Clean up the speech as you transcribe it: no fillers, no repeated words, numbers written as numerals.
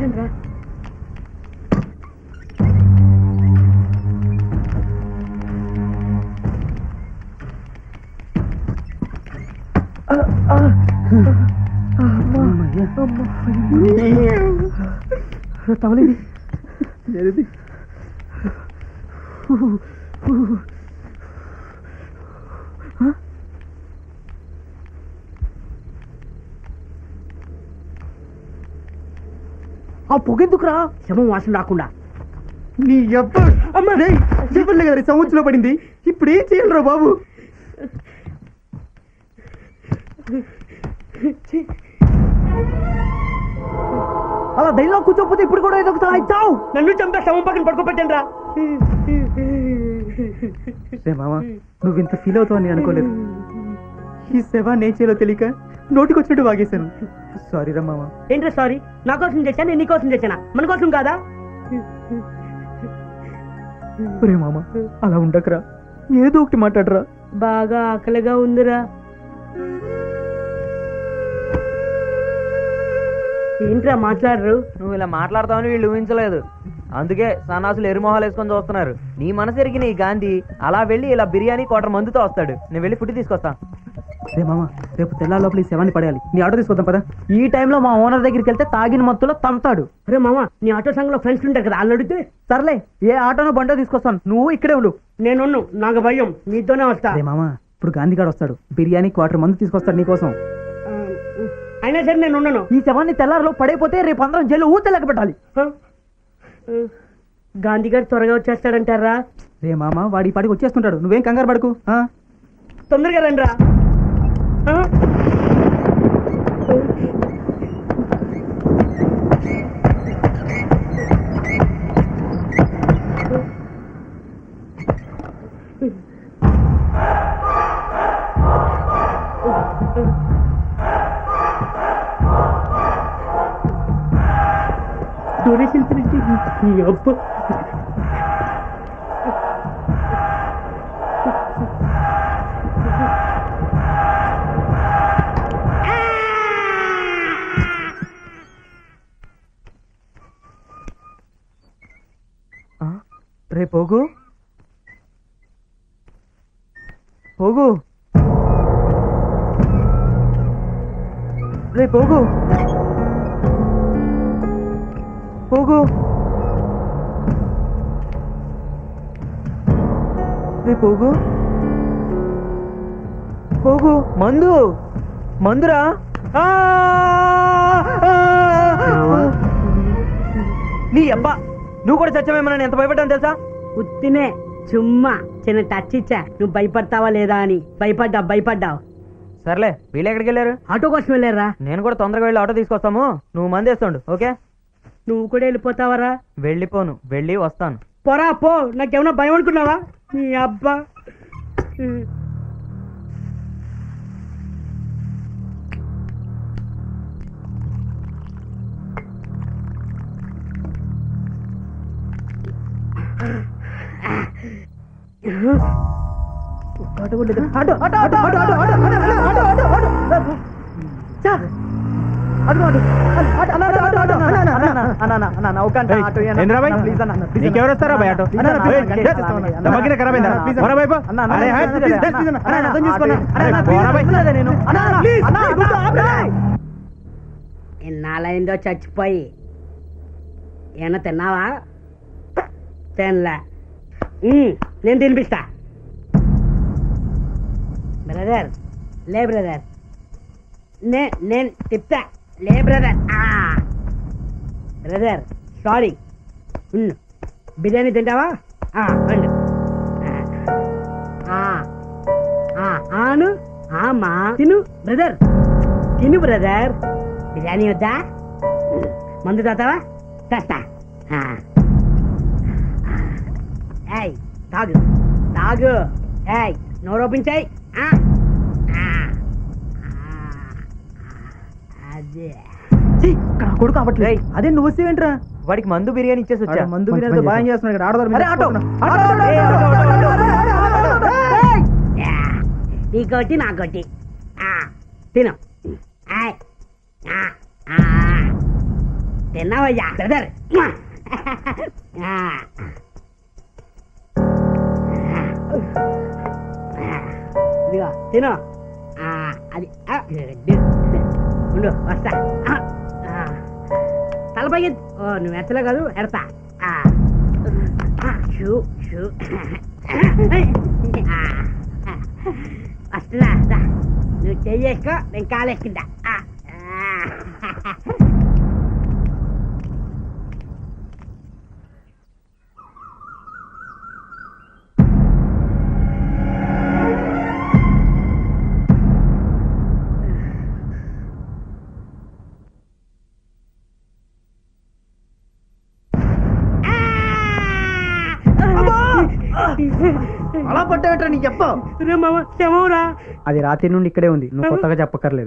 వచ్చాను రా. తవలేది జరిది ఆ పొగెందుకురా? శవం వాసన రాకుండా. నీ చెప్పలే కదా సంవత్సరంలో పడింది. ఇప్పుడు ఏం చేయాలరా బాబు? అలా ధైర్యంలో కూర్చోకపోతే ఇప్పుడు కూడా ఏదో ఒక సలహా ఇచ్చావు. నన్ను చంపే శవం పక్కన పడుకోబెట్టండి రా. మామ, నువ్వు ఇంత ఫీల్ అవుతావు అని అనుకోలేదు. ఈ సేవ నేచేలో తెలియక నోటికి వచ్చినట్టు వాగేశాను. సారీ రా మామ. ఏంట్రా సారీ? నా కోసం చేశాను, నేను నీ కోసం చేశానా? మన కోసం కాదా? ఒరే మామ, అలా ఉండకరా, ఏదో ఒకటి మాట్లాడరా. బాగా ఆకలిగా ఉందిరా. ఏంట్రా మాట్లాడరు? నువ్వు ఇలా మాట్లాడతావని వీళ్ళు ఊహించలేదు. అందుకే సన్నాసులు ఎరుమొహాలు వేసుకొని చూస్తున్నారు. నీ మనసు ఎరిగిన ఈ గాంధీ అలా వెళ్ళి ఇలా బిర్యానీ క్వార్టర్ మందుతో వస్తాడు. నేను వెళ్ళి ఫుడ్ తీసుకొస్తా. రే మామ, రేపు తెల్లా లోపల ఈ శవాన్ని పడేయాలి. నీ ఆటో తీసుకొద్దాం పదా. ఈ టైంలో మా ఓనర్ దగ్గరికి వెళ్తే తాగిన మత్తులో తంతాడు. అరే మామ, నీ ఆటో సంఘంలో ఫ్రెండ్స్ ఉంటారు కదా, వాళ్ళు అడిగితే సర్లే ఏ ఆటోనో బండో తీసుకొస్తాను, నువ్వు ఇక్కడే ఉండు. నేను నాకు భయం, నీతోనే వస్తా. రే మామ, ఇప్పుడు గాంధీ గారు వస్తాడు, బిర్యానీ క్వార్టర్ మందు తీసుకొస్తాడు నీకోసం. అయినా సరే నేను ఉన్నాను. ఈ శవాన్ని తెల్లారిలో పడైపోతే రేపు అందరం జైలు ఊతే లెక్క పెట్టాలి. గాంధీ గారు త్వరగా వచ్చేస్తాడంటారా? రే మామ, వాడి పాటికి వచ్చేస్తుంటాడు, నువ్వేం కంగారు పడకు. తొందరగా రండి రా. డొనేషన్ అబ్బా, రే పోగు పోగు, రే పోగు పోగు, రే పోగు పోగు. మందురా. నీ అబ్బా, నువ్వు కూడా చచ్చావేమన్నా ఎంత భయపడ్డాను తెలుసా? ఉత్తినే చుమ్మా చిన్న టచ్ ఇచ్చా, నువ్వు భయపడతావా లేదా అని. భయపడ్డావు. సర్లే, వీళ్ళు ఎక్కడికి వెళ్ళారు? ఆటో కోసం వెళ్ళారా? నేను కూడా తొందరగా వెళ్ళి ఆటో తీసుకొస్తాము. నువ్వు మందేస్తుండు, ఓకే? నువ్వు కూడా వెళ్ళిపోతావరా? వెళ్ళిపోను, వెళ్ళి వస్తాను. పోరా పో, నాకేమన్నా భయం అనుకున్నావా? నీ అబ్బా. నీకెవరొస్తారా భయ ఆటో? ఎన్నాళ్ళైందో చచ్చిపోయి. ఏమన్నా తిన్నావా? తినలే. నేను తినిపిస్తా. బ్రదర్ లే, బ్రదర్ నేను తిప్తా. లే బ్రదర్. Brother sorry. బిర్యానీ తింటావా? అండు ఆను ఆమా తిను బ్రదర్, తిను బ్రదర్. బిర్యానీ వద్దా? మందు తాతావా? తెస్తా. ఏయ్ తాగు తాగు. ఏయ్ నోరు ఓపెన్ చేయి. అదే కొడుకు అవ్వట్లే. అదే నువ్వు వస్తేవేంట్రా? వాడికి మందు బిర్యానీ ఇచ్చేసి వచ్చా. మందు బిర్యానీ బాగా చేస్తున్నాడు. నీకోటి నాకోటి. తిను. తిన్నావయ్యా బ్రదర్. ఇదిగో తిను. అది ఉండు వస్తా. తలపై నువ్వు ఎత్తలే కాదు ఎడతా. వస్తుందా? నువ్వు చెయ్యేసుకో, నేను కాలేసుకుంటా. అలా పట్టావేంట్రా నీకు చెప్పు. రే మామ క్షమవురా. అది రాత్రి నుండి ఇక్కడే ఉంది, నువ్వు కొత్తగా చెప్పక్కర్లేదు.